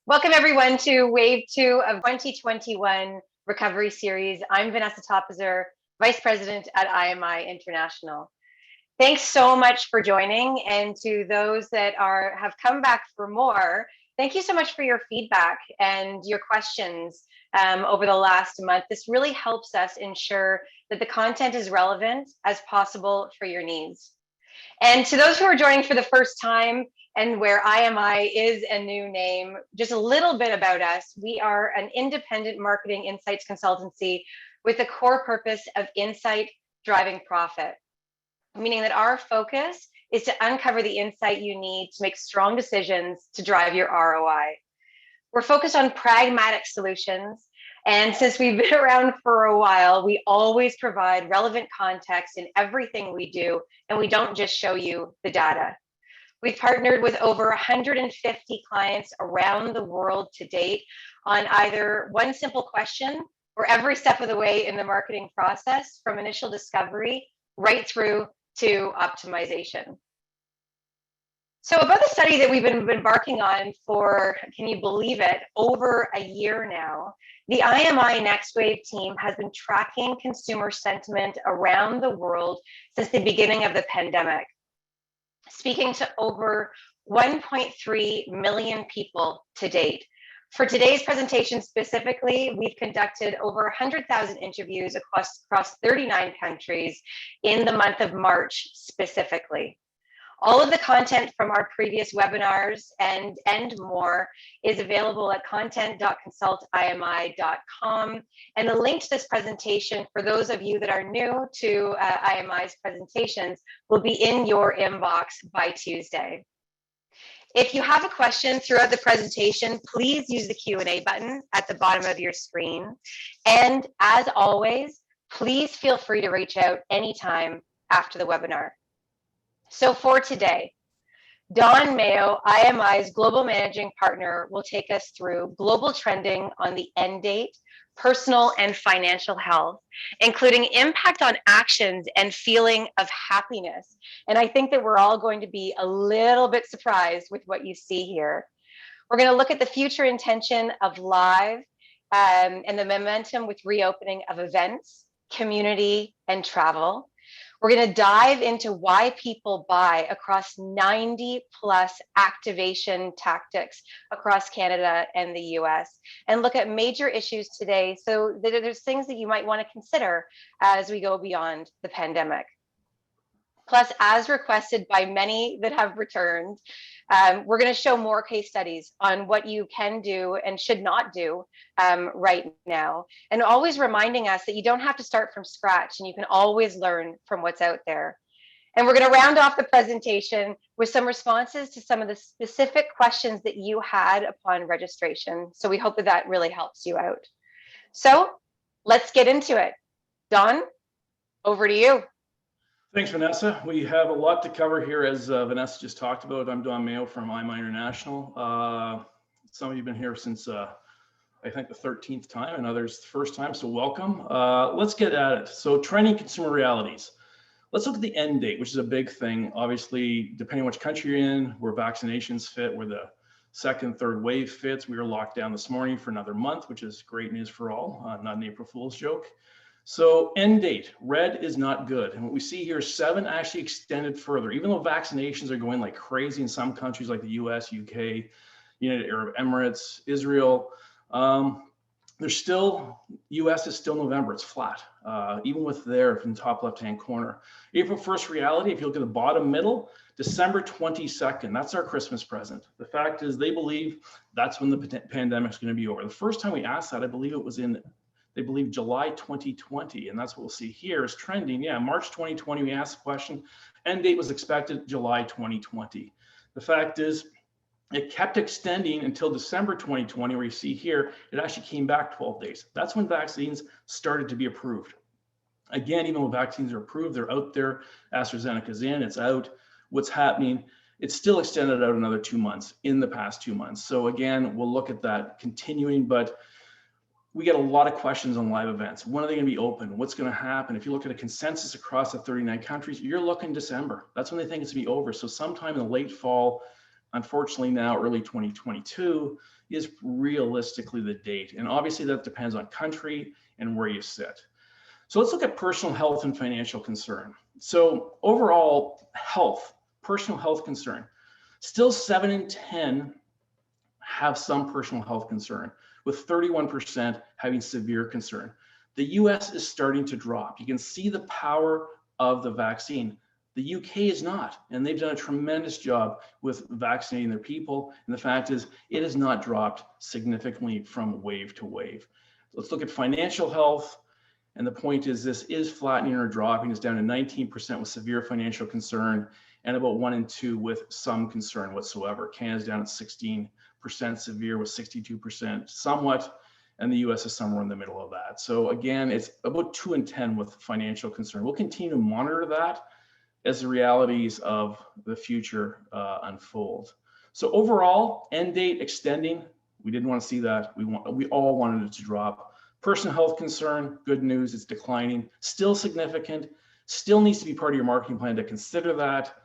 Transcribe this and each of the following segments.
Welcome everyone to Wave 2 of 2021 Recovery Series. I'm Vanessa Topazer, Vice President at IMI International. Thanks so much for joining, and to those that have come back for more, thank you so much for your feedback and your questions over the last month. This really helps us ensure that the content is relevant as possible for your needs. And to those who are joining for the first time, and where IMI is a new name, just a little bit about us. We are an independent marketing insights consultancy with a core purpose of insight driving profit, meaning that our focus is to uncover the insight you need to make strong decisions to drive your ROI. We're focused on pragmatic solutions. And since we've been around for a while, we always provide relevant context in everything we do, and we don't just show you the data. We've partnered with over 150 clients around the world to date on either one simple question or every step of the way in the marketing process, from initial discovery right through to optimization. So about the study that we've been embarking on for, can you believe it, over a year now, the IMI Next Wave team has been tracking consumer sentiment around the world since the beginning of the pandemic, speaking to over 1.3 million people to date. For today's presentation specifically, we've conducted over 100,000 interviews across 39 countries in the month of March specifically. All of the content from our previous webinars and more is available at content.consultimi.com. And the link to this presentation, for those of you that are new to IMI's presentations, will be in your inbox by Tuesday. If you have a question throughout the presentation, please use the Q&A button at the bottom of your screen. And as always, please feel free to reach out anytime after the webinar. So for today, Dawn Mayo, IMI's Global Managing Partner, will take us through global trending on the end date, personal and financial health, including impact on actions and feeling of happiness. And I think that we're all going to be a little bit surprised with what you see here. We're going to look at the future intention of live and the momentum with reopening of events, community, and travel. We're going to dive into why people buy across 90 plus activation tactics across Canada and the US, and look at major issues today. So there's things that you might want to consider as we go beyond the pandemic. Plus, as requested by many that have returned, we're going to show more case studies on what you can do and should not do right now. And always reminding us that you don't have to start from scratch, and you can always learn from what's out there. And we're going to round off the presentation with some responses to some of the specific questions that you had upon registration. So we hope that that really helps you out. So let's get into it. Dawn, over to you. Thanks, Vanessa. We have a lot to cover here, as Vanessa just talked about. I'm Dawn Mayo from IMI International. Some of you have been here since, I think, the 13th time, and others the first time, so welcome. Let's get at it. So trending consumer realities. Let's look at the end date, which is a big thing. Obviously, depending on which country you're in, where vaccinations fit, where the second, third wave fits. We were locked down this morning for another month, which is great news for all, not an April Fool's joke. So end date, red is not good. And what we see here, 7 actually extended further, even though vaccinations are going like crazy in some countries like the US, UK, United Arab Emirates, Israel. There's still, US is still November, it's flat, even with there in the top left-hand corner. April 1st reality, if you look at the bottom middle, December 22nd, that's our Christmas present. The fact is they believe that's when the pandemic's gonna be over. The first time we asked that, I believe it was they believe July 2020, and that's what we'll see here is trending. Yeah, March 2020, we asked the question, end date was expected July 2020. The fact is, it kept extending until December 2020, where you see here, it actually came back 12 days. That's when vaccines started to be approved. Again, even when vaccines are approved, they're out there. AstraZeneca's in, it's out. What's happening? It's still extended out another 2 months in the past 2 months. So again, we'll look at that continuing, but we get a lot of questions on live events. When are they going to be open? What's going to happen? If you look at a consensus across the 39 countries, you're looking December. That's when they think it's going to be over. So sometime in the late fall, unfortunately now early 2022 is realistically the date. And obviously that depends on country and where you sit. So let's look at personal health and financial concern. So overall health, personal health concern, still 7 in 10 have some personal health concern, with 31% having severe concern. The US is starting to drop. You can see the power of the vaccine. The UK is not, and they've done a tremendous job with vaccinating their people. And the fact is, it has not dropped significantly from wave to wave. Let's look at financial health. And the point is, this is flattening or dropping. It's down to 19% with severe financial concern and about 1 in 2 with some concern whatsoever. Canada's down at 16% severe with 62% somewhat, and the US is somewhere in the middle of that. So again, it's about 2 in 10 with financial concern. We'll continue to monitor that as the realities of the future unfold. So overall, end date extending, we didn't want to see that. We all wanted it to drop. Personal health concern, good news, it's declining, still significant, still needs to be part of your marketing plan to consider that,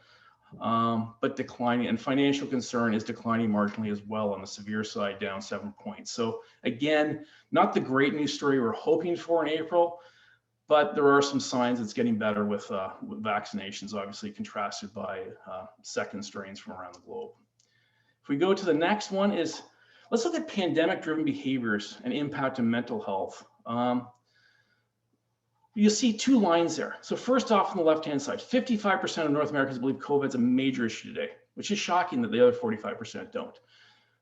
but declining. And financial concern is declining marginally as well on the severe side, down 7 points. So again, not the great news story we're hoping for in April, but there are some signs it's getting better with vaccinations, obviously contrasted by second strains from around the globe. If we go to the next one is, let's look at pandemic-driven behaviors and impact on mental health. You see 2 lines there. So first off on the left-hand side, 55% of North Americans believe COVID is a major issue today, which is shocking that the other 45% don't.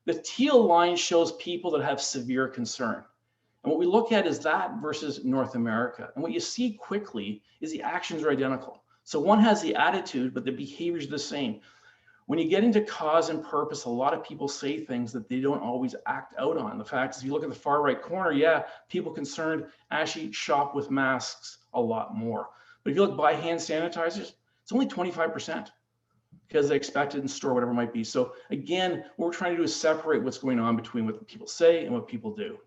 The teal line shows people that have severe concern. And what we look at is that versus North America. And what you see quickly is the actions are identical. So one has the attitude, but the behavior is the same. When you get into cause and purpose, a lot of people say things that they don't always act out on. The fact is, if you look at the far right corner, yeah, people concerned actually shop with masks a lot more. But if you look buy hand sanitizers, it's only 25% because they expect it in store, whatever it might be. So again, what we're trying to do is separate what's going on between what people say and what people do.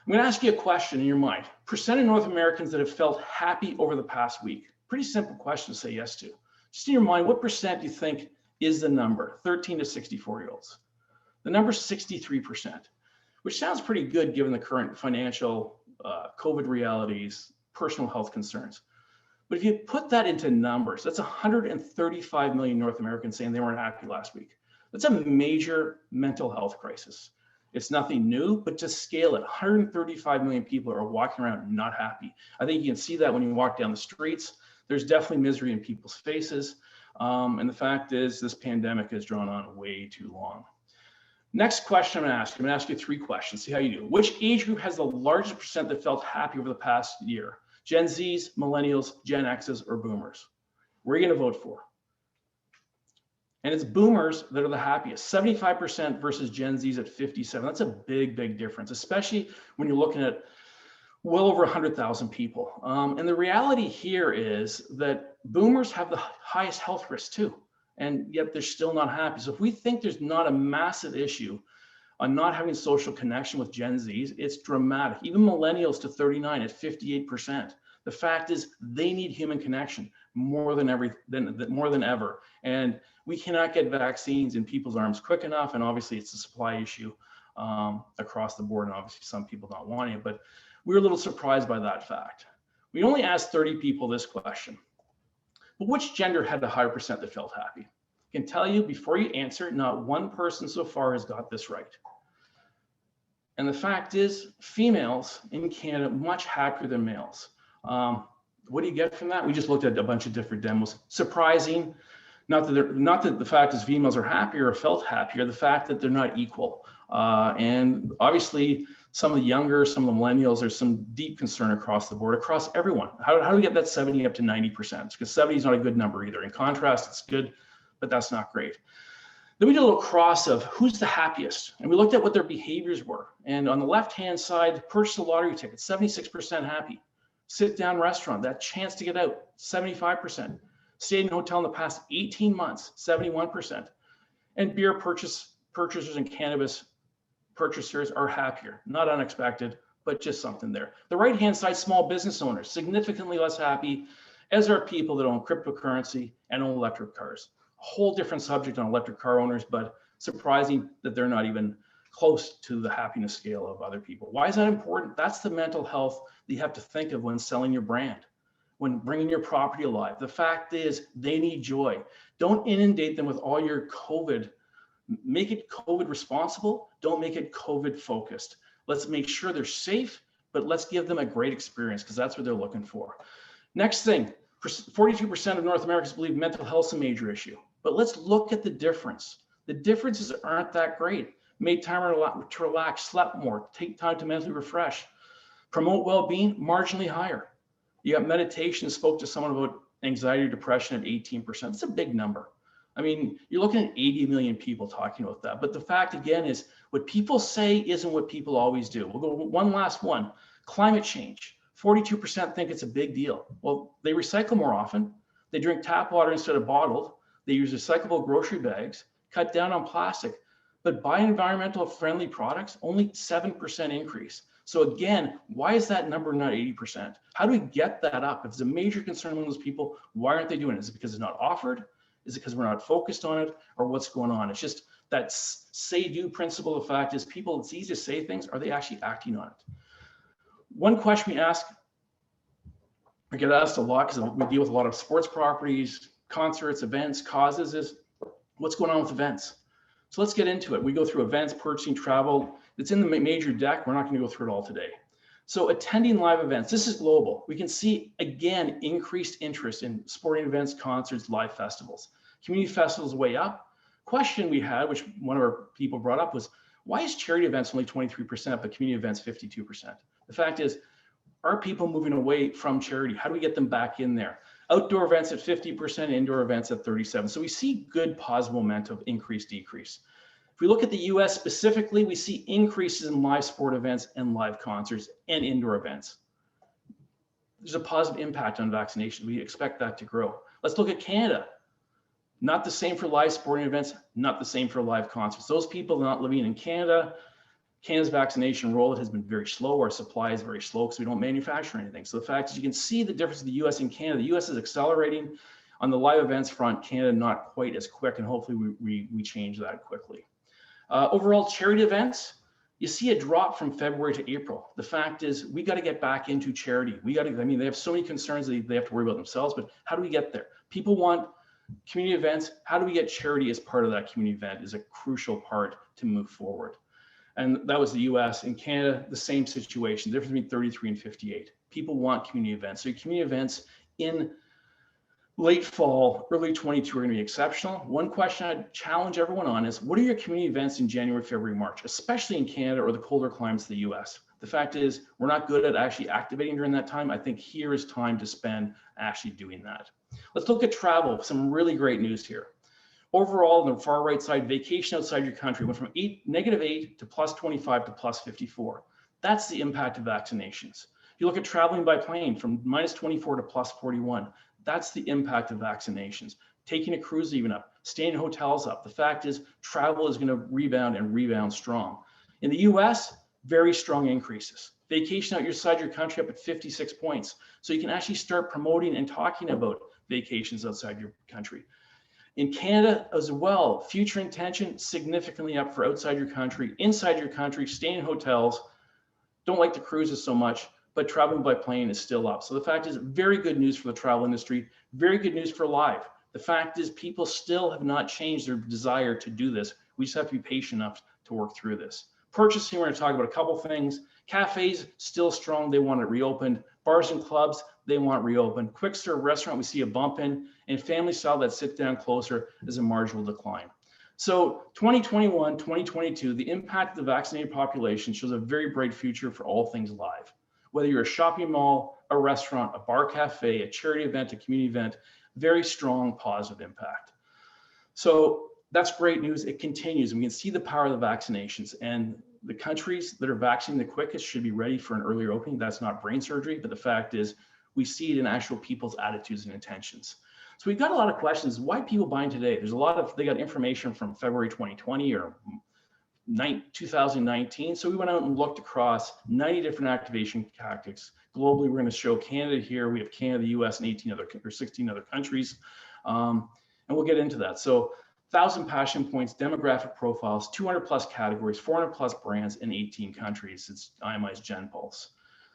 I'm going to ask you a question in your mind. Percent of North Americans that have felt happy over the past week. Pretty simple question to say yes to. Just in your mind, what percent do you think is the number? 13 to 64-year-olds. The number is 63%, which sounds pretty good given the current financial COVID realities, personal health concerns. But if you put that into numbers, that's 135 million North Americans saying they weren't happy last week. That's a major mental health crisis. It's nothing new, but to scale it, 135 million people are walking around not happy. I think you can see that when you walk down the streets. There's definitely misery in people's faces. And the fact is, this pandemic has drawn on way too long. Next question I'm going to ask you 3 questions, see how you do. Which age group has the largest percent that felt happy over the past year? Gen Zs, millennials, Gen Xs, or boomers? Where are you going to vote for? And it's boomers that are the happiest, 75% versus Gen Zs at 57. That's a big, big difference, especially when you're looking at well over 100,000 people. And the reality here is that boomers have the highest health risk too, and yet they're still not happy. So if we think there's not a massive issue on not having social connection with Gen Zs, it's dramatic. Even millennials to 39 at 58%. The fact is they need human connection more than ever. And we cannot get vaccines in people's arms quick enough. And obviously it's a supply issue across the board. And obviously some people not wanting it, but we're a little surprised by that fact. We only asked 30 people this question, but which gender had the higher percent that felt happy? I can tell you before you answer, not one person so far has got this right. And the fact is females in Canada much happier than males. What do you get from that? We just looked at a bunch of different demos. Surprising, not that the fact is females are happier or felt happier, the fact that they're not equal. And obviously some of the younger, some of the millennials, there's some deep concern across the board, across everyone. How do we get that 70 up to 90%? Because 70 is not a good number either. In contrast, it's good, but that's not great. Then we did a little cross of who's the happiest, and we looked at what their behaviors were. And on the left-hand side, purchase a lottery ticket, 76% happy. Sit down restaurant, that chance to get out, 75%. Stayed in a hotel in the past 18 months, 71%. And beer purchasers and cannabis purchasers are happier, not unexpected, but just something there. The right-hand side, small business owners, significantly less happy, as are people that own cryptocurrency and own electric cars. A whole different subject on electric car owners, but surprising that they're not even close to the happiness scale of other people. Why is that important? That's the mental health that you have to think of when selling your brand, when bringing your property alive. The fact is they need joy. Don't inundate them with all your COVID. Make it COVID responsible. Don't make it COVID focused. Let's make sure they're safe, but let's give them a great experience because that's what they're looking for. Next thing, 42% of North Americans believe mental health is a major issue, but let's look at the difference. The differences aren't that great. Made time to relax, slept more, take time to mentally refresh, promote well-being, marginally higher. You got meditation, spoke to someone about anxiety or depression at 18%. That's a big number. I mean, you're looking at 80 million people talking about that. But the fact again is what people say isn't what people always do. We'll go one last one. Climate change. 42% think it's a big deal. Well, they recycle more often. They drink tap water instead of bottled. They use recyclable grocery bags, cut down on plastic, but buy environmental friendly products, only 7% increase. So again, why is that number not 80%? How do we get that up? If it's a major concern among those people, why aren't they doing it? Is it because it's not offered? Is it because we're not focused on it? Or what's going on? It's just that say-do principle. The fact is people, it's easy to say things. Are they actually acting on it? One question we ask, I get asked a lot because we deal with a lot of sports properties, concerts, events, causes is what's going on with events? So let's get into it. We go through events, purchasing, travel. It's in the major deck. We're not going to go through it all today. So attending live events, this is global. We can see, again, increased interest in sporting events, concerts, live festivals. Community festivals way up. Question we had, which one of our people brought up was, why is charity events only 23%, but community events 52%? The fact is, are people moving away from charity? How do we get them back in there? Outdoor events at 50%, indoor events at 37%. So we see good positive momentum, increase, decrease. If we look at the US specifically, we see increases in live sport events and live concerts and indoor events. There's a positive impact on vaccination. We expect that to grow. Let's look at Canada. Not the same for live sporting events, not the same for live concerts. Those people not living in Canada, Canada's vaccination rollout has been very slow. Our supply is very slow because we don't manufacture anything. So the fact is you can see the difference in the US and Canada. The US is accelerating on the live events front, Canada not quite as quick, and hopefully we change that quickly. Overall charity events, you see a drop from February to April. The fact is we got to get back into charity. We got to, I mean, they have so many concerns that they have to worry about themselves, but how do we get there? People want community events. How do we get charity as part of that community event is a crucial part to move forward. And that was the US. In Canada, the same situation, the difference between 33 and 58. People want community events. So community events in late fall, early 22 are going to be exceptional. One question I'd challenge everyone on is, what are your community events in January, February, March, especially in Canada or the colder climates of the US? The fact is, we're not good at actually activating during that time. I think here is time to spend actually doing that. Let's look at travel. Some really great news here. Overall, on the far right side, vacation outside your country went from -8 to +25 to +54. That's the impact of vaccinations. You look at traveling by plane from -24 to +41. That's the impact of vaccinations. Taking a cruise even up, staying in hotels up. The fact is travel is going to rebound and rebound strong. In the US, very strong increases. Vacation outside your country up at 56 points. So you can actually start promoting and talking about vacations outside your country. In Canada as well, future intention significantly up for outside your country, inside your country, staying in hotels. Don't like the cruises so much, but traveling by plane is still up. So the fact is, very good news for the travel industry, very good news for live. The fact is, people still have not changed their desire to do this. We just have to be patient enough to work through this. Purchasing, we're going to talk about a couple things. Cafes, still strong, they want it reopened. Bars and clubs, they want reopened. Quick serve restaurant, we see a bump in, and family style that sit down closer is a marginal decline. So 2021, 2022, the impact of the vaccinated population shows a very bright future for all things live. Whether you're a shopping mall, a restaurant, a bar cafe, a charity event, a community event, very strong positive impact. So that's great news. It continues. We can see the power of the vaccinations, and the countries that are vaccinating the quickest should be ready for an earlier opening. That's not brain surgery, but the fact is we see it in actual people's attitudes and intentions. So we've got a lot of questions. Why people buying today? There's a lot of, they got information from February 2020 or 2019. So we went out and looked across 90 different activation tactics. Globally, we're going to show Canada here. We have Canada, the US, and 16 other countries. And we'll get into that. So 1,000 passion points, demographic profiles, 200 plus categories, 400 plus brands in 18 countries. It's IMI's GenPulse.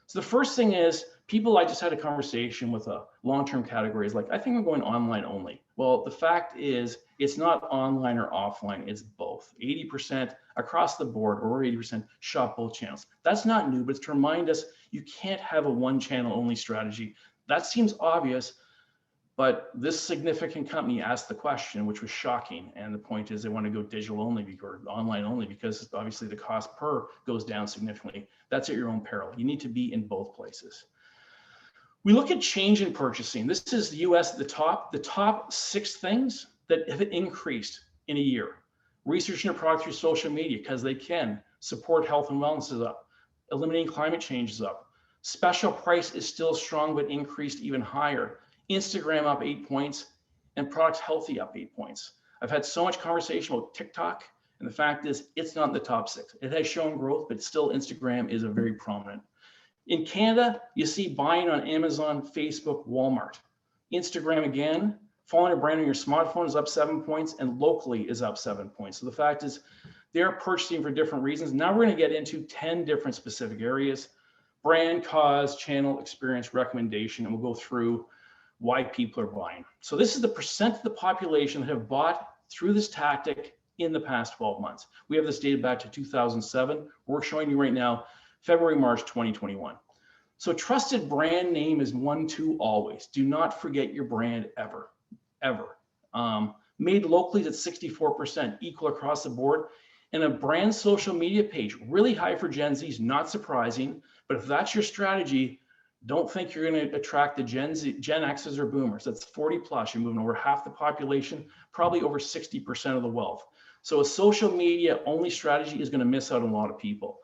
So the first thing is people, I just had a conversation with a long-term category is like, I think I'm going online only. Well, the fact is it's not online or offline, it's both. 80% across the board, or 80% shop both channels. That's not new, but it's to remind us you can't have a one channel only strategy. That seems obvious, but this significant company asked the question, which was shocking. And the point is they want to go digital only or online only because obviously the cost per goes down significantly. That's at your own peril. You need to be in both places. We look at change in purchasing. This is the US, the top 6 things that have increased in a year. Researching a product through social media because they can. Support health and wellness is up. Eliminating climate change is up. Special price is still strong, but increased even higher. Instagram up 8 points and products healthy up 8 points. I've had so much conversation about TikTok, and the fact is it's not in the top 6. It has shown growth, but still Instagram is a very prominent. In Canada, you see buying on Amazon, Facebook, Walmart. Instagram again, following a brand on your smartphone is up 7 points and locally is up 7 points. So the fact is they're purchasing for different reasons. Now we're going to get into 10 different specific areas: brand, cause, channel, experience, recommendation, and we'll go through why people are buying. So this is the percent of the population that have bought through this tactic in the past 12 months. We have this data back to 2007. We're showing you right now, February, March 2021. So trusted brand name is 1, 2 always. Do not forget your brand ever, ever. Made locally is at 64%, equal across the board. And a brand social media page, really high for Gen Zs, not surprising. But if that's your strategy, don't think you're going to attract the Gen X's or boomers. That's 40 plus. You're moving over half the population, probably over 60% of the wealth. So a social media only strategy is going to miss out on a lot of people.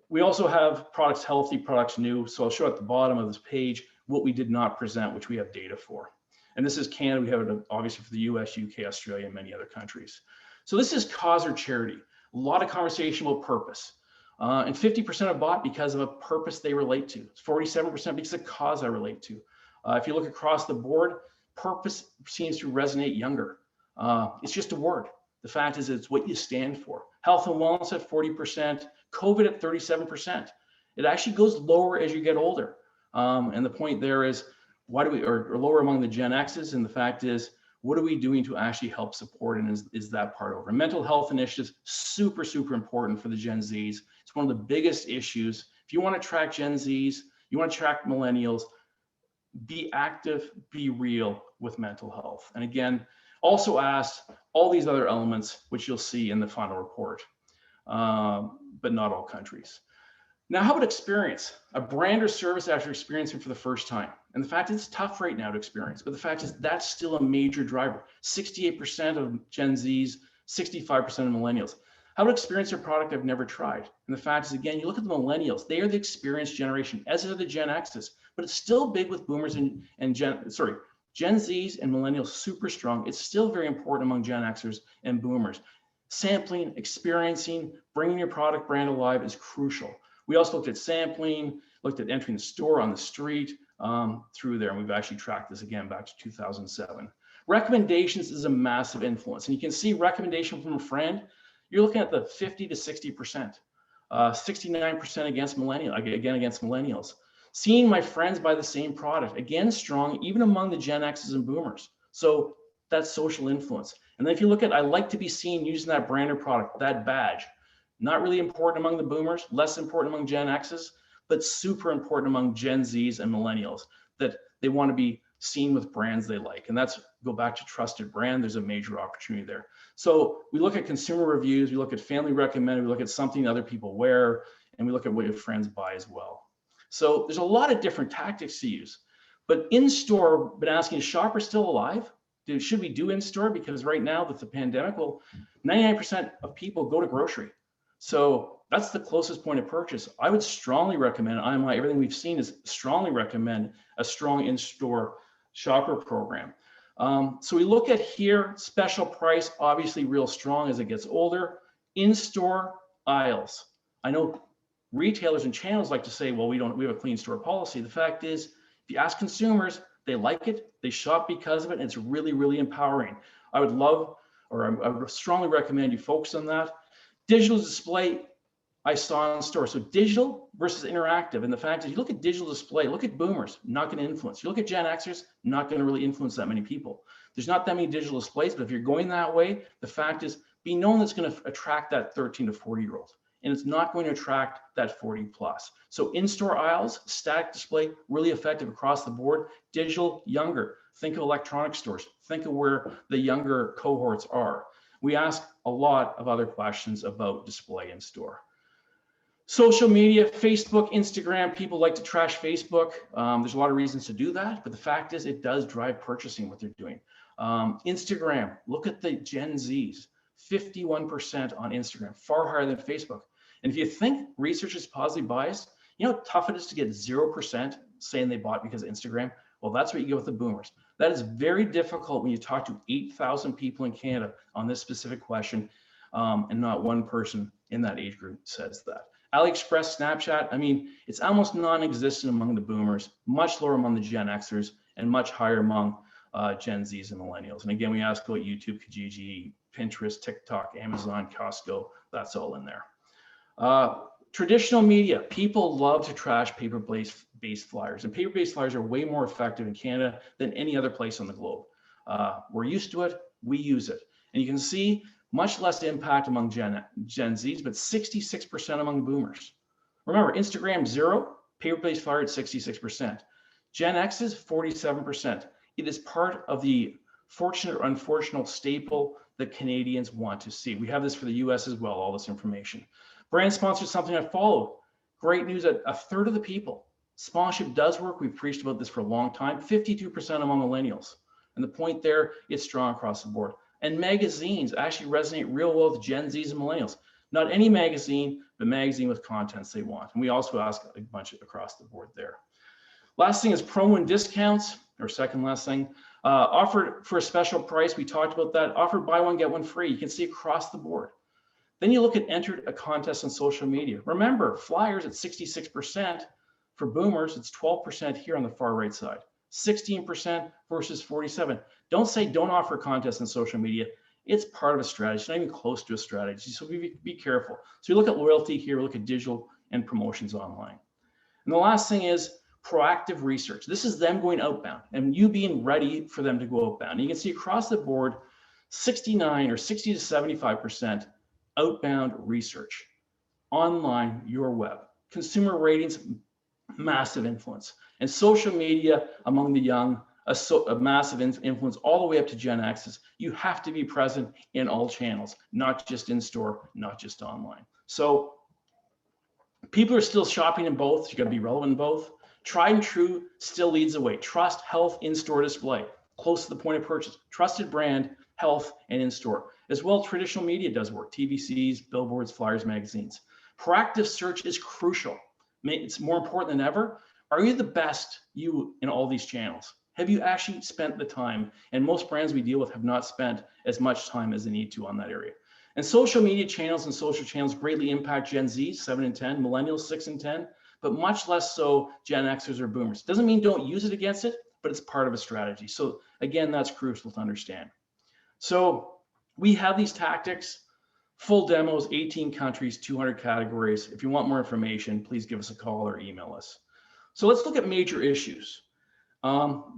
We also have products healthy, products new. So I'll show at the bottom of this page what we did not present, which we have data for. And this is Canada. We have it obviously for the US, UK, Australia, and many other countries. So this is cause or charity. A lot of conversation about purpose. And 50% have bought because of a purpose they relate to. 47% because of a cause I relate to. If you look across the board, purpose seems to resonate younger. It's just a word. The fact is it's what you stand for. Health and wellness at 40%, COVID at 37%. It actually goes lower as you get older. And the point there is, why do we, or lower among the Gen X's, and the fact is, what are we doing to actually help support, and is that part over? Mental health initiatives, super, super important for the Gen Zs. It's one of the biggest issues. If you want to track Gen Zs, you want to track millennials, be active, be real with mental health. And again, also asked all these other elements, which you'll see in the final report, but not all countries. Now, how about experience? A brand or service after experiencing for the first time. And the fact is it's tough right now to experience, but the fact is that's still a major driver. 68% of Gen Zs, 65% of millennials. How about experience a product I've never tried? And the fact is, again, you look at the millennials, they are the experienced generation, as are the Gen X's, but it's still big with boomers and Gen Zs and millennials, super strong. It's still very important among Gen Xers and boomers. Sampling, experiencing, bringing your product brand alive is crucial. We also looked at sampling, looked at entering the store on the street through there, and we've actually tracked this again back to 2007. Recommendations is a massive influence, and you can see recommendation from a friend, you're looking at the 50 to 60%, 69% against millennials. Seeing my friends buy the same product, again, strong, even among the Gen X's and boomers. So that's social influence. And then if you look at, I like to be seen using that brand or product, that badge, not really important among the boomers, less important among Gen X's, but super important among Gen Z's and millennials, that they want to be seen with brands they like. And that's, go back to trusted brand, there's a major opportunity there. So we look at consumer reviews, we look at family recommended, we look at something other people wear, and we look at what your friends buy as well. So there's a lot of different tactics to use. But in-store, been asking, is shoppers still alive? Should we do in-store? Because right now with the pandemic, well, 99% of people go to grocery. So that's the closest point of purchase. I would strongly recommend, IMI, everything we've seen is strongly recommend a strong in-store shopper program. So we look at here, special price, obviously real strong as it gets older. In-store aisles. I know retailers and channels like to say, well, we have a clean store policy. The fact is, if you ask consumers, they like it, they shop because of it, and it's really, really empowering. I would love or I would strongly recommend you focus on that. Digital display, I saw in store. So digital versus interactive. And the fact is, you look at digital display, look at boomers, not going to influence. You look at Gen Xers, not going to really influence that many people. There's not that many digital displays, but if you're going that way, the fact is, be known that's going to attract that 13 to 40-year-old. And it's not going to attract that 40 plus. So in-store aisles, static display, really effective across the board. Digital, younger. Think of electronic stores. Think of where the younger cohorts are. We ask a lot of other questions about display in store. Social media, Facebook, Instagram, people like to trash Facebook. There's a lot of reasons to do that, but the fact is it does drive purchasing, what they're doing. Instagram, look at the Gen Zs, 51% on Instagram, far higher than Facebook. And if you think research is positively biased, you know how tough it is to get 0% saying they bought because of Instagram? Well, that's what you get with the boomers. That is very difficult when you talk to 8,000 people in Canada on this specific question, and not one person in that age group says that. AliExpress, Snapchat, I mean, it's almost non-existent among the boomers, much lower among the Gen Xers, and much higher among Gen Zs and millennials. And again, we ask about YouTube, Kijiji, Pinterest, TikTok, Amazon, Costco, that's all in there. Traditional media, people love to trash paper-based flyers, and paper-based flyers are way more effective in Canada than any other place on the globe. We're used to it, we use it. And you can see much less impact among Gen Zs, but 66% among boomers. Remember, Instagram 0, paper-based flyer at 66%. Gen X is 47%. It is part of the fortunate or unfortunate staple that Canadians want to see. We have this for the US as well, all this information. Brand sponsor is something I follow. Great news that a third of the people. Sponsorship does work. We've preached about this for a long time. 52% among millennials. And the point there, it's strong across the board. And magazines actually resonate real well with Gen Zs and millennials. Not any magazine, but magazine with contents they want. And we also ask a bunch across the board there. Last thing is promo and discounts, or second last thing. Offered for a special price, we talked about that. Offered buy one, get one free. You can see across the board. Then you look at entered a contest on social media. Remember, flyers at 66%. For boomers, it's 12% here on the far right side. 16% versus 47. Don't say don't offer contests on social media. It's part of a strategy, it's not even close to a strategy. So be careful. So you look at loyalty here, look at digital and promotions online. And the last thing is proactive research. This is them going outbound and you being ready for them to go outbound. And you can see across the board, 69 or 60 to 75% outbound research, online, your web. Consumer ratings, massive influence. And social media among the young, a massive influence all the way up to Gen X's. You have to be present in all channels, not just in store, not just online. So people are still shopping in both. You got to be relevant in both. Tried and true still leads the way. Trust, health, in-store display, close to the point of purchase. Trusted brand, health, and in-store. As well, traditional media does work. TVCs, billboards, flyers, magazines. Proactive search is crucial. It's more important than ever. Are you the best you in all these channels? Have you actually spent the time? And most brands we deal with have not spent as much time as they need to on that area. And social media channels and social channels greatly impact Gen Z, 7 and 10, millennials, 6 and 10, but much less so Gen Xers or boomers. Doesn't mean don't use it against it, but it's part of a strategy. So again, that's crucial to understand. So we have these tactics, full demos, 18 countries, 200 categories. If you want more information, please give us a call or email us. So let's look at major issues.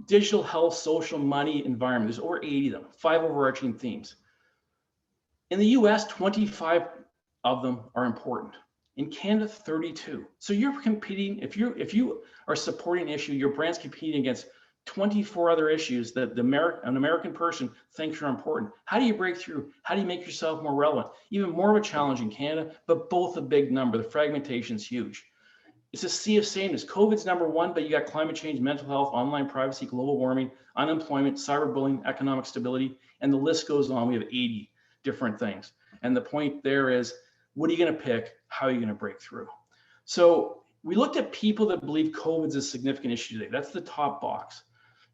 Digital health, social, money, environment. There's over 80 of them, 5 overarching themes. In the US, 25 of them are important. In Canada, 32. So you're competing, if you are supporting an issue, your brand's competing against 24 other issues that an American person thinks are important. How do you break through? How do you make yourself more relevant? Even more of a challenge in Canada, but both a big number. The fragmentation is huge. It's a sea of sameness. COVID's number one, but you got climate change, mental health, online privacy, global warming, unemployment, cyberbullying, economic stability, and the list goes on. We have 80 different things. And the point there is, what are you going to pick? How are you going to break through? So we looked at people that believe COVID is a significant issue today. That's the top box.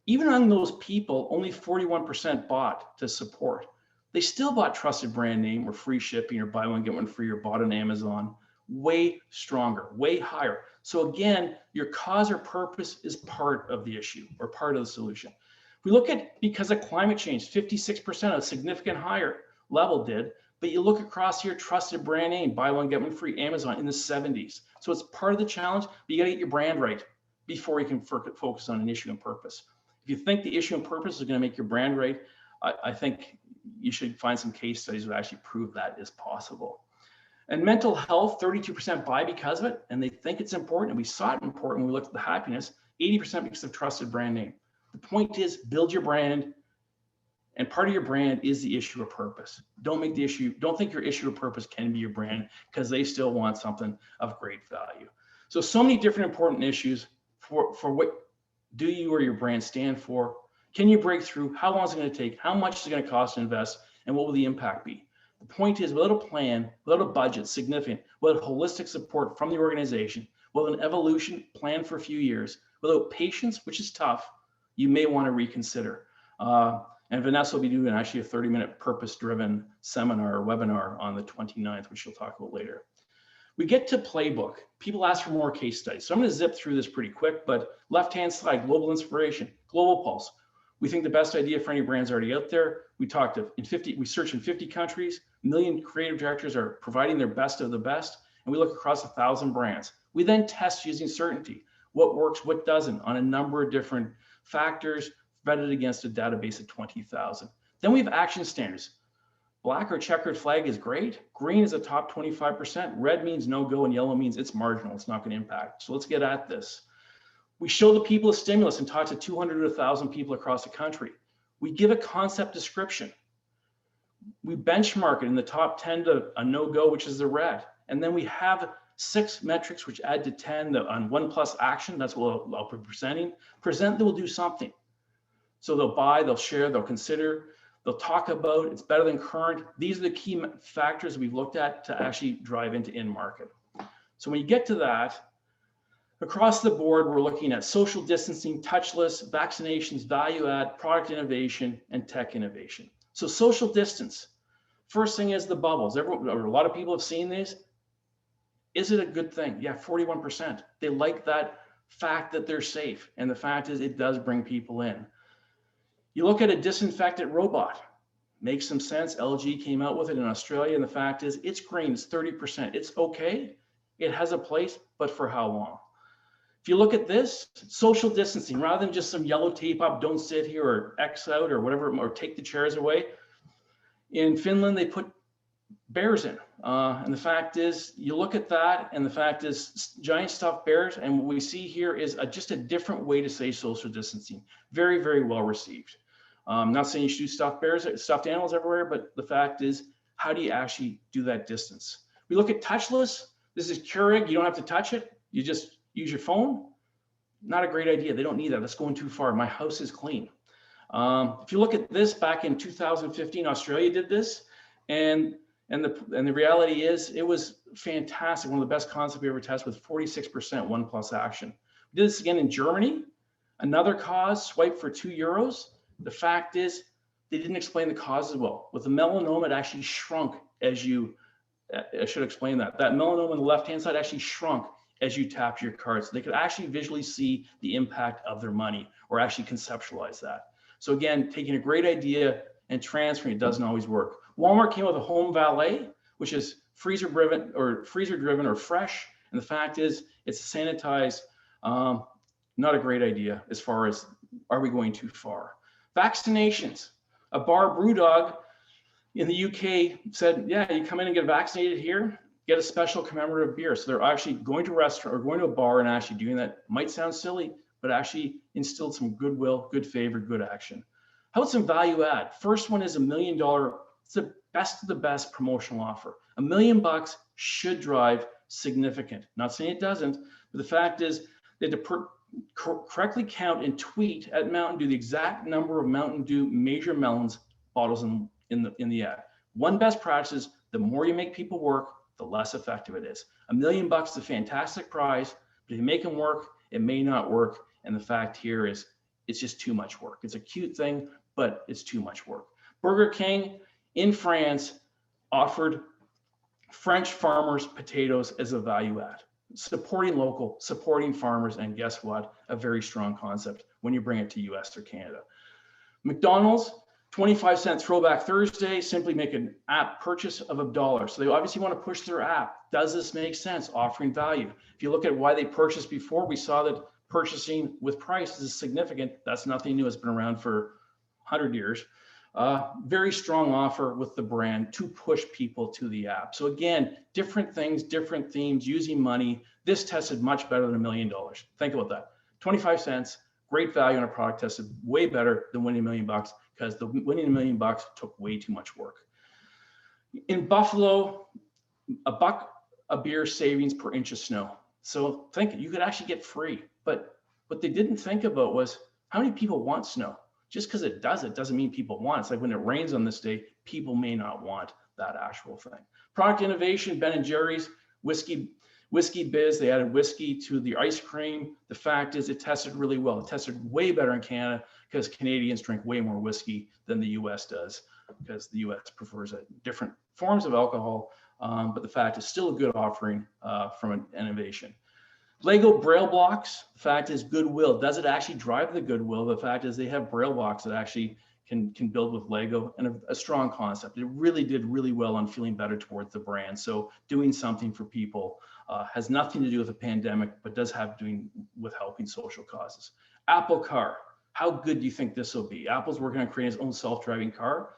Even among those people, only 41% bought to support. They still bought trusted brand name or free shipping or buy one, get one free or bought on Amazon. Way stronger, way higher. So again, your cause or purpose is part of the issue or part of the solution. We look at, because of climate change, 56%, a significant higher. level did. But you look across here, trusted brand name, buy one, get one free, Amazon in the 70s. So it's part of the challenge, but you gotta get your brand right before you can focus on an issue and purpose. If you think the issue and purpose is gonna make your brand right, I think you should find some case studies that actually prove that is possible. And mental health, 32% buy because of it, and they think it's important. And we saw it important when we looked at the happiness, 80% because of trusted brand name. The point is build your brand, and part of your brand is the issue or purpose. Don't think your issue or purpose can be your brand, because they still want something of great value. So many different important issues for what do you or your brand stand for? Can you break through? How long is it going to take? How much is it going to cost to invest? And what will the impact be? The point is, without a plan, without a budget, significant, without holistic support from the organization, without an evolution plan for a few years, without patience, which is tough, you may want to reconsider. And Vanessa will be doing actually a 30-minute purpose-driven seminar or webinar on the 29th, which she'll talk about later. We get to playbook. People ask for more case studies. So I'm going to zip through this pretty quick, but left-hand side, global inspiration, Global Pulse. We think the best idea for any brand's already out there. We search in 50 countries, a million creative directors are providing their best of the best, and we look across 1,000 brands. We then test using certainty, what works, what doesn't, on a number of different factors, vetted against a database of 20,000. Then we have action standards. Black or checkered flag is great. Green is a top 25%. Red means no go, and yellow means it's marginal. It's not going to impact. So let's get at this. We show the people a stimulus and talk to 200 to 1,000 people across the country. We give a concept description. We benchmark it in the top 10 to a no-go, which is the red. And then we have 6 metrics which add to 10 on 1+ action. That's what I'll be presenting. Present, they will do something. So they'll buy, they'll share, they'll consider, they'll talk about, it's better than current. These are the key factors we've looked at to actually drive into in-market. So when you get to that, across the board, we're looking at social distancing, touchless, vaccinations, value add, product innovation, and tech innovation. So social distance, first thing is the bubbles. A lot of people have seen these. Is it a good thing? Yeah, 41%. They like that fact that they're safe. And the fact is it does bring people in. You look at a disinfectant robot, makes some sense. LG came out with it in Australia, and the fact is it's green, it's 30%. It's okay, it has a place, but for how long? If you look at this, social distancing, rather than just some yellow tape up, don't sit here, or X out, or whatever, or take the chairs away. In Finland, they put bears in. And the fact is, you look at that, and the fact is giant stuffed bears, and what we see here is just a different way to say social distancing. Very, very well received. Not saying you should do stuffed animals everywhere, but the fact is, how do you actually do that distance? We look at touchless. This is Keurig. You don't have to touch it. You just use your phone. Not a great idea. They don't need that. That's going too far. My house is clean. If you look at this, back in 2015, Australia did this, and the reality is it was fantastic. One of the best concepts we ever tested with 46% 1+ action. We did this again in Germany. Another cause, swipe for €2. The fact is they didn't explain the cause as well. With the melanoma, it actually shrunk as you, I should explain that. That melanoma on the left-hand side actually shrunk as you tapped your card. So they could actually visually see the impact of their money, or actually conceptualize that. So again, taking a great idea and transferring it doesn't always work. Walmart came with a home valet, which is freezer driven or fresh. And the fact is it's sanitized. Not a great idea as far as, are we going too far? Vaccinations. A bar brew dog in the UK said, yeah, you come in and get vaccinated here, get a special commemorative beer. So they're actually going to a restaurant or going to a bar and actually doing that. Might sound silly, but actually instilled some goodwill, good favor, good action. How about some value add? First one is $1 million. It's the best of the best promotional offer. $1 million should drive significant. Not saying it doesn't, but the fact is they had to correctly count and tweet at Mountain Dew the exact number of Mountain Dew Major Melons bottles in the ad. One best practice is the more you make people work, the less effective it is. $1 million is a fantastic prize, but if you make them work, it may not work. And the fact here is it's just too much work. It's a cute thing, but it's too much work. Burger King in France offered French farmers potatoes as a value add. Supporting local, supporting farmers, and guess what? A very strong concept when you bring it to US or Canada. McDonald's, 25-cent Throwback Thursday, simply make an app purchase of $1. So they obviously want to push their app. Does this make sense? Offering value. If you look at why they purchased before, we saw that purchasing with price is significant. That's nothing new. It's been around for 100 years. Very strong offer with the brand to push people to the app. So again, different things, different themes, using money. This tested much better than $1 million. Think about that. 25 cents, great value on a product, tested way better than winning $1 million, because the winning $1 million took way too much work. In Buffalo, $1 a beer savings per inch of snow. So think you could actually get free. But what they didn't think about was how many people want snow. Just because it doesn't mean people want it. It's like when it rains on this day, people may not want that actual thing. Product innovation, Ben & Jerry's, whiskey biz, they added whiskey to the ice cream. The fact is it tested really well. It tested way better in Canada because Canadians drink way more whiskey than the US does, because the US prefers different forms of alcohol. But the fact is still a good offering from an innovation. Lego Braille blocks, the fact is goodwill. Does it actually drive the goodwill? The fact is they have Braille blocks that actually can build with Lego, and a strong concept. It really did really well on feeling better towards the brand. So doing something for people has nothing to do with the pandemic, but does have doing with helping social causes. Apple Car, how good do you think this will be? Apple's working on creating its own self-driving car.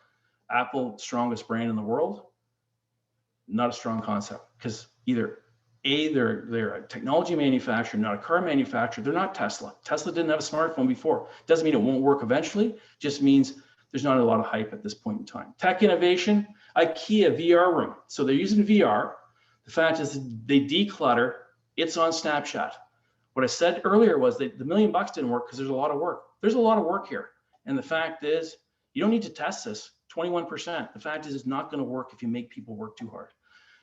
Apple, strongest brand in the world, not a strong concept, because either they're a technology manufacturer, not a car manufacturer. They're not Tesla. Tesla didn't have a smartphone before. Doesn't mean it won't work eventually. Just means there's not a lot of hype at this point in time. Tech innovation, IKEA VR room. So they're using VR. The fact is they declutter. It's on Snapchat. What I said earlier was that the $1 million didn't work because there's a lot of work. There's a lot of work here. And the fact is, you don't need to test this. 21%. The fact is, it's not going to work if you make people work too hard.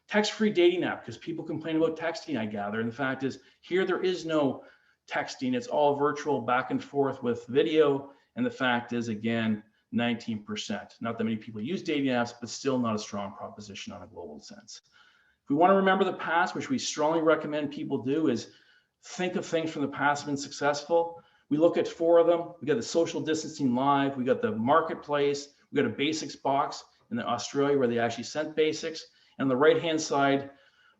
Text-free dating app, because people complain about texting, I gather. And the fact is, here there is no texting. It's all virtual back and forth with video. And the fact is, again, 19%. Not that many people use dating apps, but still not a strong proposition on a global sense. If we want to remember the past, which we strongly recommend people do, is think of things from the past that have been successful. We look at 4 of them. We got the social distancing live. We got the marketplace. We got a basics box in Australia where they actually sent basics. And on the right-hand side,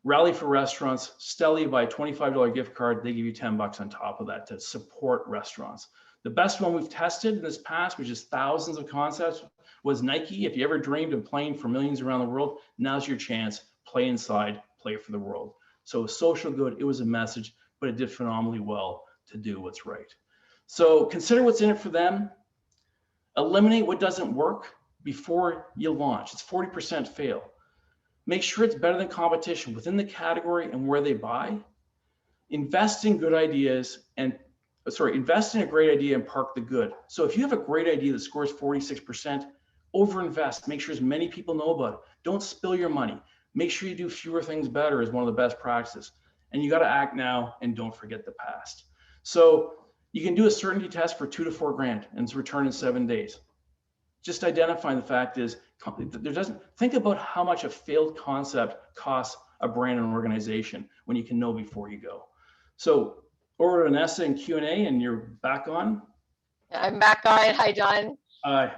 Rally for Restaurants, Stelly, buy a $25 gift card. They give you $10 on top of that to support restaurants. The best one we've tested in this past, which is thousands of concepts, was Nike. If you ever dreamed of playing for millions around the world, now's your chance. Play inside, play for the world. So social good, it was a message, but it did phenomenally well to do what's right. So consider what's in it for them. Eliminate what doesn't work before you launch. It's 40% fail. Make sure it's better than competition within the category and where they buy. Invest in good ideas invest in a great idea and park the good. So if you have a great idea that scores 46%, overinvest. Make sure as many people know about it. Don't spill your money. Make sure you do fewer things better is one of the best practices. And you got to act now and don't forget the past. So you can do a certainty test for $2 to $4 grand and it's returned in 7 days. Just identifying the fact is, think about how much a failed concept costs a brand and organization when you can know before you go. So over to Vanessa and Q&A, and you're back on. I'm back on. Hi, John. Hi.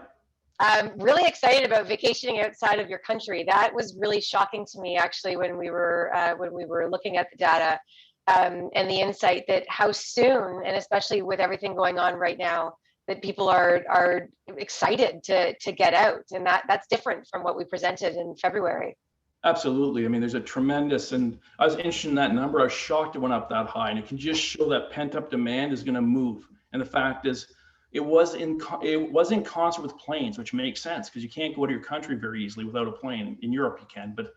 I'm really excited about vacationing outside of your country. That was really shocking to me, actually, when we were looking at the data and the insight that how soon, and especially with everything going on right now, that people are excited to get out, and that's different from what we presented in February. Absolutely. I mean, there's a tremendous, and I was interested in that number. I was shocked it went up that high, and it can just show that pent up demand is going to move. And the fact is, it was in concert with planes, which makes sense because you can't go to your country very easily without a plane. In Europe you can, but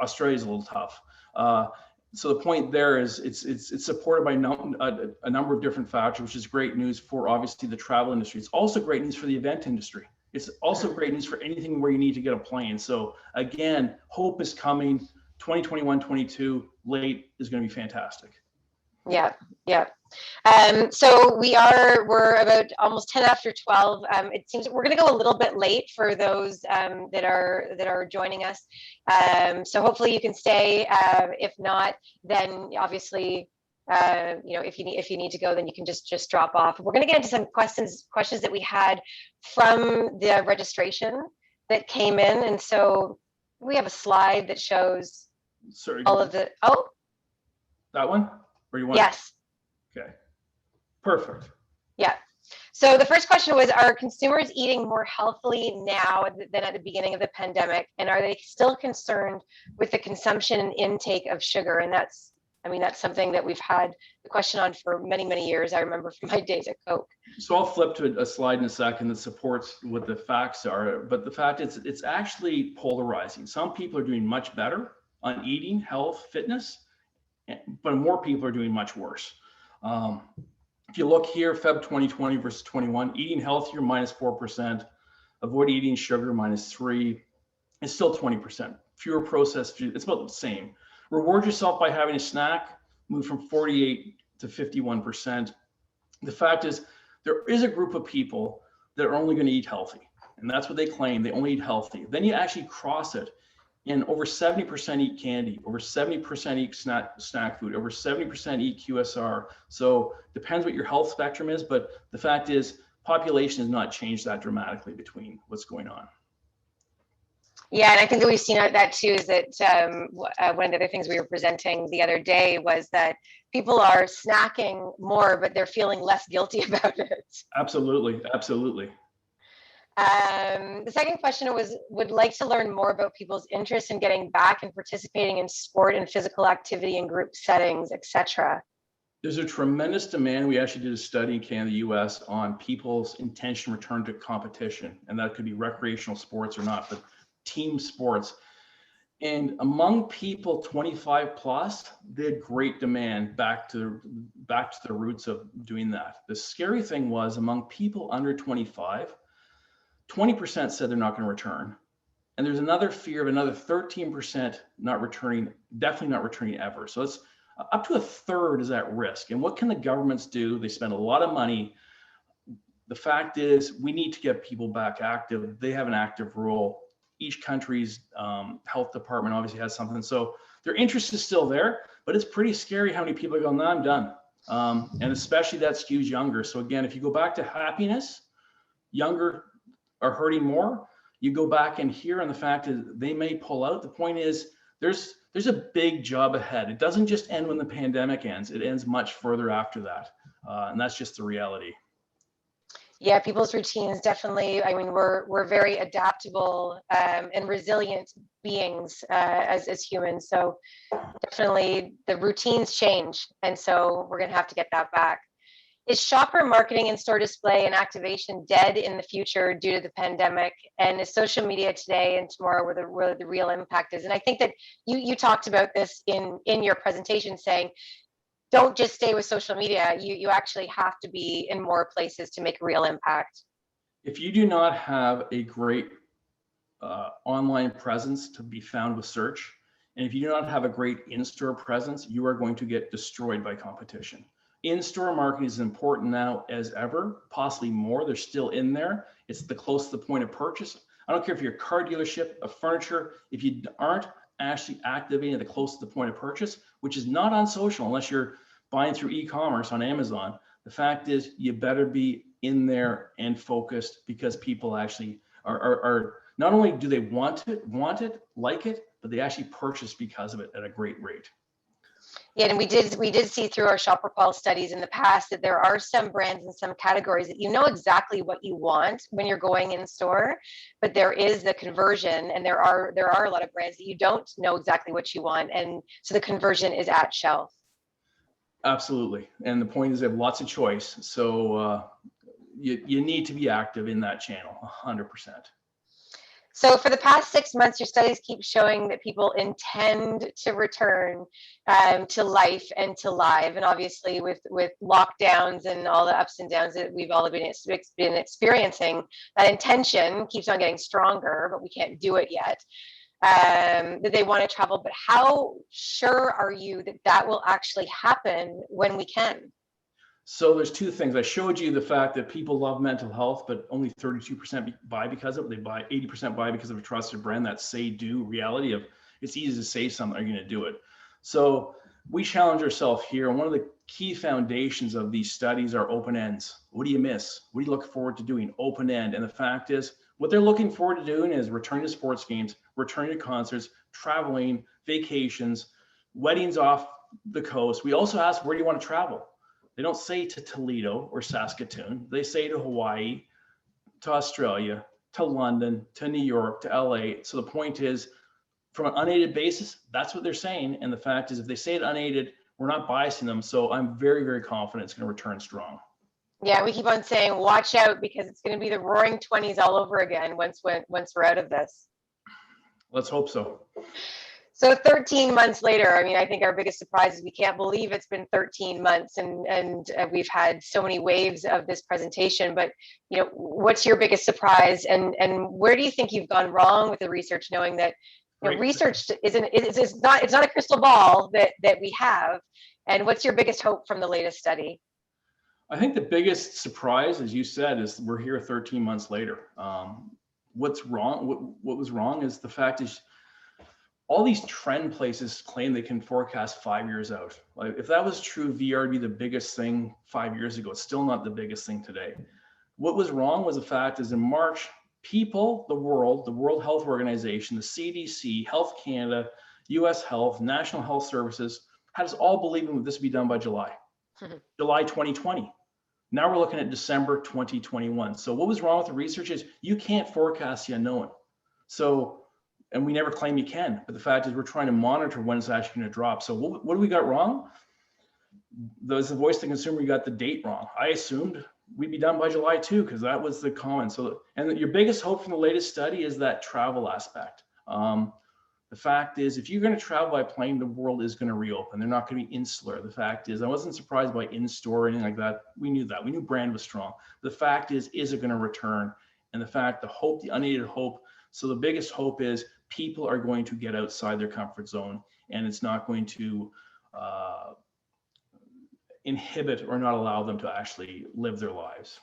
Australia's a little tough. So the point there is it's supported by a number of different factors, which is great news for obviously the travel industry. It's also great news for the event industry. It's also great news for anything where you need to get a plane. So again, hope is coming. 2021, 22 late is going to be fantastic. Yeah. So we're about almost 10 after 12. It seems we're going to go a little bit late for those that are joining us. So hopefully you can stay. If not, then obviously if you need to go, then you can just drop off. We're going to get into some questions that we had from the registration that came in, and so we have a slide that shows Sorry, all of the. that one? Or you want? Yes. Okay. Perfect. Yeah. So the first question was, are consumers eating more healthily now than at the beginning of the pandemic? And are they still concerned with the consumption and intake of sugar? And that's something that we've had the question on for many, many years. I remember from my days at Coke. So I'll flip to a slide in a second that supports what the facts are. But the fact is, it's actually polarizing. Some people are doing much better on eating, health, fitness, but more people are doing much worse. If you look here, Feb 2020 versus 21, eating healthier -4%, avoid eating sugar -3%, it's still 20%. Fewer processed food, it's about the same. Reward yourself by having a snack, move from 48 to 51%. The fact is, there is a group of people that are only going to eat healthy, and that's what they claim. They only eat healthy. Then you actually cross it, and over 70% eat candy, over 70% eat snack food, over 70% eat QSR. So depends what your health spectrum is, but the fact is, population has not changed that dramatically between what's going on. Yeah, and I think that we've seen that too, is that one of the other things we were presenting the other day was that people are snacking more, but they're feeling less guilty about it. Absolutely, absolutely. The second question was, would like to learn more about people's interest in getting back and participating in sport and physical activity in group settings, etc. There's a tremendous demand. We actually did a study in Canada, US on people's intention to return to competition, and that could be recreational sports or not, but team sports. And among people 25 plus, they had great demand back to the roots of doing that. The scary thing was, among people under 25, 20% said they're not going to return. And there's another fear of another 13% not returning, definitely not returning ever. So it's up to a third is at risk. And what can the governments do? They spend a lot of money. The fact is, we need to get people back active. They have an active role. Each country's health department obviously has something. So their interest is still there, but it's pretty scary how many people are going, no, I'm done. And especially that skews younger. So again, if you go back to happiness, younger are hurting more. You go back in here, and the fact is they may pull out. The point is, there's a big job ahead. It doesn't just end when the pandemic ends. It ends much further after that. And that's just the reality. Yeah, people's routines definitely. I mean, we're very adaptable and resilient beings as humans. So definitely the routines change, and so we're going to have to get that back. Is shopper marketing and store display and activation dead in the future due to the pandemic? And is social media today and tomorrow where the real impact is? And I think that you talked about this in your presentation, saying, don't just stay with social media. You actually have to be in more places to make a real impact. If you do not have a great online presence to be found with search, and if you do not have a great in-store presence, you are going to get destroyed by competition. In-store marketing is important now as ever, possibly more. They're still in there. It's the close to the point of purchase. I don't care if you're a car dealership, a furniture, if you aren't actually activating at the close to the point of purchase, which is not on social unless you're buying through e-commerce on Amazon. The fact is, you better be in there and focused, because people actually are not only do they want it, like it, but they actually purchase because of it at a great rate. Yeah, and we did see through our Shopper Pulse studies in the past that there are some brands and some categories that you know exactly what you want when you're going in store, but there is the conversion, and there are a lot of brands that you don't know exactly what you want, and so the conversion is at shelf. Absolutely, and the point is they have lots of choice, so you need to be active in that channel, 100%. So for the past 6 months, your studies keep showing that people intend to return to life and to live. And obviously with lockdowns and all the ups and downs that we've all been experiencing, that intention keeps on getting stronger, but we can't do it yet. That they want to travel, but how sure are you that that will actually happen when we can? So there's two things. I showed you the fact that people love mental health, but only 32% buy because of it. They buy 80% buy because of a trusted brand. That say do reality of it's easy to say something, are you going to do it? So we challenge ourselves here. And one of the key foundations of these studies are open ends. What do you miss? What do you look forward to doing? Open end. And the fact is, what they're looking forward to doing is returning to sports games, returning to concerts, traveling, vacations, weddings off the coast. We also ask, where do you want to travel? They don't say to Toledo or Saskatoon. They say to Hawaii, to Australia, to London, to New York, to LA. So the point is, from an unaided basis, that's what they're saying. And the fact is, if they say it unaided, we're not biasing them. So I'm very, very confident it's going to return strong. Yeah, we keep on saying, watch out, because it's going to be the roaring 20s all over again once we're out of this. Let's hope so. So 13 months later, I mean, I think our biggest surprise is we can't believe it's been 13 months and we've had so many waves of this presentation, but what's your biggest surprise, and where do you think you've gone wrong with the research, knowing that research it's not a crystal ball that we have, and what's your biggest hope from the latest study? I think the biggest surprise, as you said, is we're here 13 months later. What's wrong? What was wrong is the fact is, all these trend places claim they can forecast 5 years out. Like, if that was true, VR would be the biggest thing 5 years ago. It's still not the biggest thing today. What was wrong was the fact is, in March, people, the World Health Organization, the CDC, Health Canada, US Health, National Health Services, had us all believing that this would be done by July, July 2020. Now we're looking at December 2021. So what was wrong with the research is you can't forecast the unknown. So, and we never claim you can, but the fact is we're trying to monitor when it's actually going to drop. So what do we got wrong? As the voice of the consumer, you got the date wrong. I assumed we'd be done by July too, because that was the comment. So, and your biggest hope from the latest study is that travel aspect. The fact is, if you're going to travel by plane, the world is going to reopen. They're not going to be insular. The fact is, I wasn't surprised by in-store or anything like that. We knew that. We knew brand was strong. The fact is it going to return? And the fact, the hope, the unaided hope. So the biggest hope is people are going to get outside their comfort zone, and it's not going to inhibit or not allow them to actually live their lives.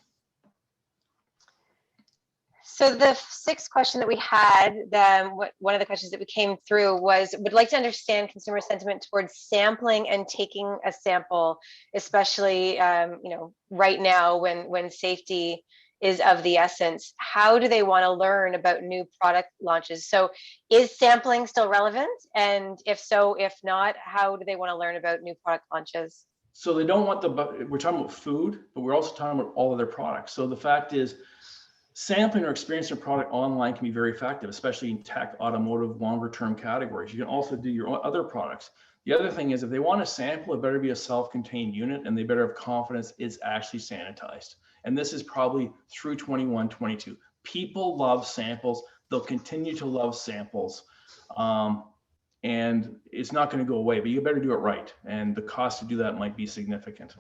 So the sixth question that we had, one of the questions that we came through was, would like to understand consumer sentiment towards sampling and taking a sample, especially right now when safety is of the essence. How do they want to learn about new product launches? So is sampling still relevant? And if so, if not, how do they want to learn about new product launches? So they don't want we're talking about food, but we're also talking about all of their products. So the fact is, sampling or experiencing a product online can be very effective, especially in tech, automotive, longer term categories. You can also do your other products. The other thing is, if they want to sample, it better be a self-contained unit, and they better have confidence it's actually sanitized. And this is probably through 21, 22. People love samples. They'll continue to love samples. And it's not going to go away, but you better do it right. And the cost to do that might be significant.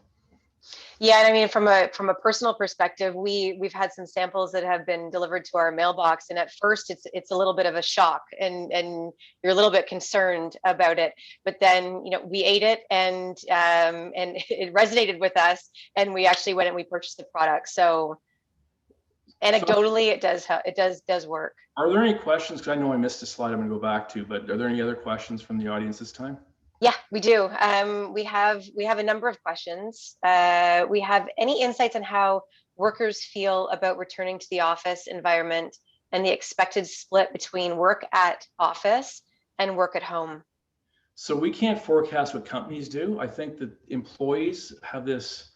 Yeah, and I mean, from a personal perspective, we've had some samples that have been delivered to our mailbox, and at first it's a little bit of a shock, and you're a little bit concerned about it. But then we ate it, and it resonated with us, and we actually went and we purchased the product. So anecdotally, it does work. Are there any questions? Because I know I missed a slide I'm going to go back to, but are there any other questions from the audience this time? Yeah, we do. We have a number of questions. We have any insights on how workers feel about returning to the office environment and the expected split between work at office and work at home? So we can't forecast what companies do. I think that employees have this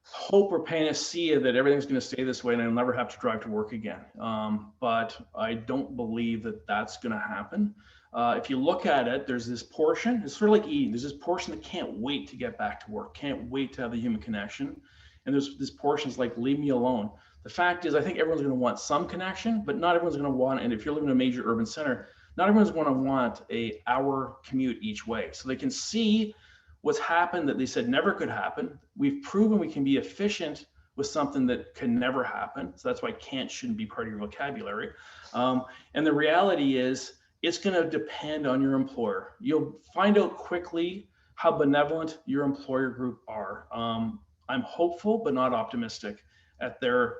hope or panacea that everything's going to stay this way and I'll never have to drive to work again. But I don't believe that that's going to happen. If you look at it, there's this portion, it's sort of like eating. There's this portion that can't wait to get back to work, can't wait to have the human connection. And there's this portion is like, leave me alone. The fact is, I think everyone's going to want some connection, but not everyone's going to want, and if you're living in a major urban center, not everyone's going to want an hour commute each way. So they can see what's happened that they said never could happen. We've proven we can be efficient with something that can never happen. So that's why can't shouldn't be part of your vocabulary. And the reality is, it's going to depend on your employer. You'll find out quickly how benevolent your employer group are. I'm hopeful, but not optimistic at their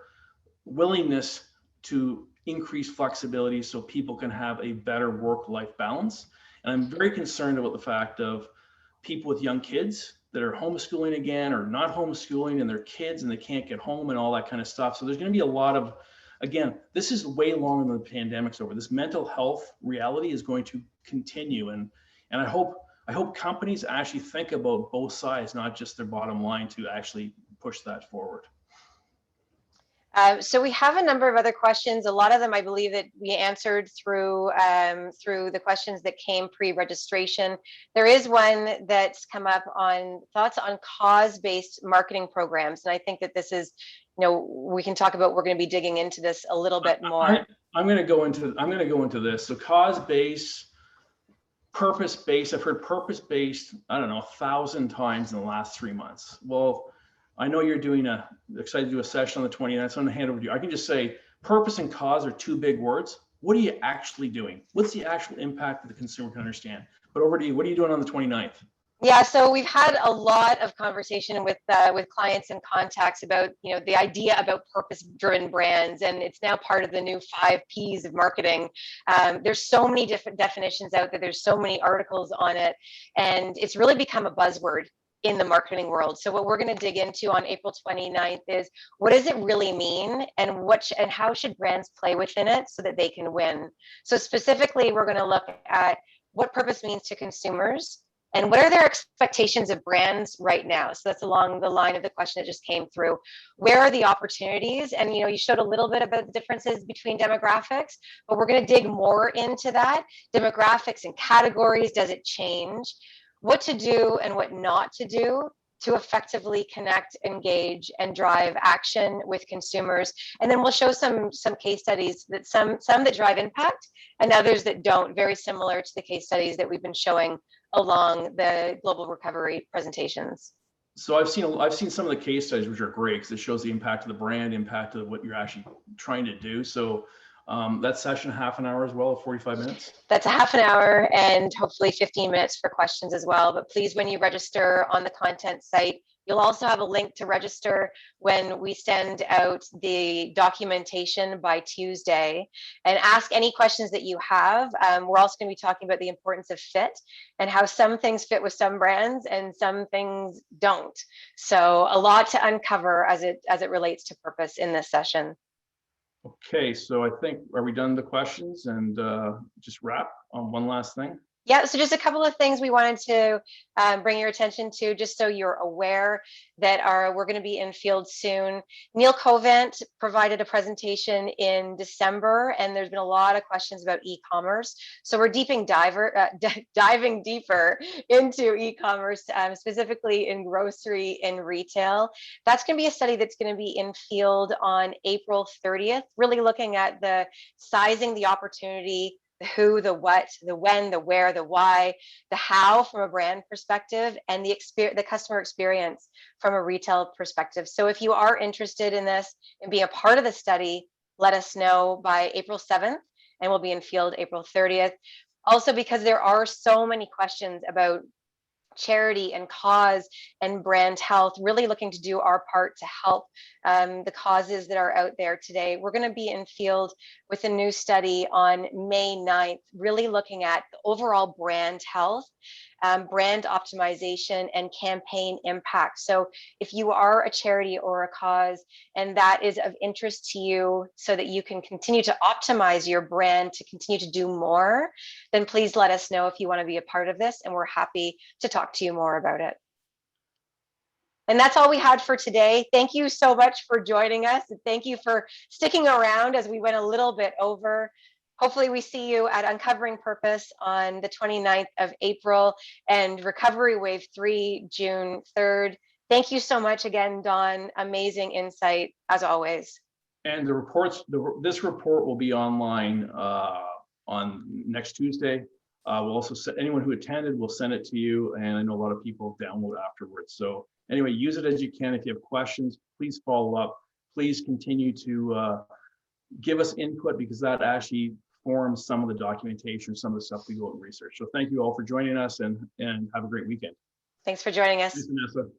willingness to increase flexibility so people can have a better work-life balance. And I'm very concerned about the fact of people with young kids that are homeschooling again or not homeschooling, and their kids and they can't get home and all that kind of stuff. So there's going to be a lot of, again, this is way longer than the pandemic's over. This mental health reality is going to continue, and I hope companies actually think about both sides, not just their bottom line, to actually push that forward. So we have a number of other questions. A lot of them, I believe, that we answered through the questions that came pre-registration. There is one that's come up on thoughts on cause-based marketing programs, and I think that this is, we can talk about. We're going to be digging into this a little bit more. I'm going to go into this. So cause-based, purpose-based. I've heard purpose-based, I don't know, 1,000 times in the last 3 months. Well, I know you're excited to do a session on the 29th, so I'm gonna hand over to you. I can just say purpose and cause are two big words. What are you actually doing? What's the actual impact that the consumer can understand? But over to you, what are you doing on the 29th? Yeah, so we've had a lot of conversation with clients and contacts about the idea about purpose-driven brands, and it's now part of the new 5 Ps of marketing. There's so many different definitions out there. There's so many articles on it, and it's really become a buzzword in the marketing world. So what we're going to dig into on April 29th is, what does it really mean, and how should brands play within it so that they can win? So specifically, we're going to look at what purpose means to consumers and what are their expectations of brands right now. So that's along the line of the question that just came through. Where are the opportunities? And you showed a little bit about the differences between demographics, but we're going to dig more into that. Demographics and categories, does it change? What to do and what not to do to effectively connect, engage, and drive action with consumers. And then we'll show some case studies, that some that drive impact and others that don't, very similar to the case studies that we've been showing along the global recovery presentations. So I've seen some of the case studies, which are great because it shows the impact of the brand, impact of what you're actually trying to do. So that session, half an hour as well, 45 minutes? That's a half an hour and hopefully 15 minutes for questions as well. But please, when you register on the content site, you'll also have a link to register when we send out the documentation by Tuesday, and ask any questions that you have. We're also going to be talking about the importance of fit and how some things fit with some brands and some things don't. So a lot to uncover as it relates to purpose in this session. Okay, so I think, are we done the questions, and just wrap on one last thing? Yeah, so just a couple of things we wanted to bring your attention to, just so you're aware that we're going to be in field soon. Neil Covent provided a presentation in December, and there's been a lot of questions about e-commerce. So we're diving deeper into e-commerce, specifically in grocery and retail. That's going to be a study that's going to be in field on April 30th, really looking at the sizing the opportunity, the who, the what, the when, the where, the why, the how from a brand perspective, and the customer experience from a retail perspective. So if you are interested in this and being a part of the study, let us know by April 7th, and we'll be in field April 30th. Also, because there are so many questions about charity and cause and brand health, really looking to do our part to help the causes that are out there today. We're going to be in field with a new study on May 9th, really looking at the overall brand health, brand optimization, and campaign impact. So if you are a charity or a cause and that is of interest to you, so that you can continue to optimize your brand to continue to do more, then please let us know if you want to be a part of this, and we're happy to talk to you more about it. And that's all we had for today. Thank you so much for joining us, and thank you for sticking around as we went a little bit over. Hopefully we see you at Uncovering Purpose on the 29th of April and Recovery Wave 3, June 3rd. Thank you so much again, Don. Amazing insight as always. And this report will be online on next Tuesday. We'll also send anyone who attended, we'll send it to you, and I know a lot of people download afterwards. So anyway, use it as you can. If you have questions, please follow up. Please continue to give us input, because that actually forms some of the documentation, some of the stuff we go and research. So thank you all for joining us, and have a great weekend. Thanks for joining us. Thanks, Vanessa.